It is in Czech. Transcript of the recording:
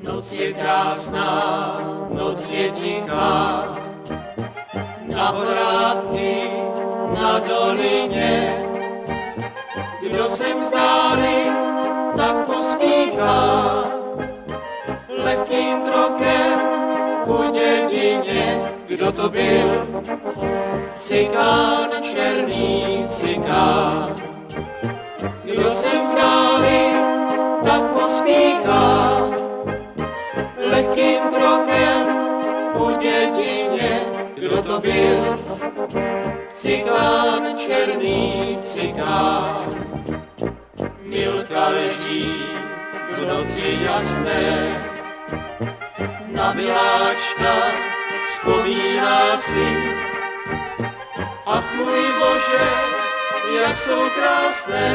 Noc je krásná, noc je tichá, na horách i na dolině. Kdo sem zdáli, tak pospíchá, lehkým krokem ku dědině. Kdo to byl? Cikán, černý cikán. Kdo sem zdáli, tak pospíchá, lehkým krokem ku dědině. Kdo to byl? Cikán, černý cikán. Milka leží v noci jasné, na miláčka vzpomíná si. Ach můj Bože, jak jsou krásné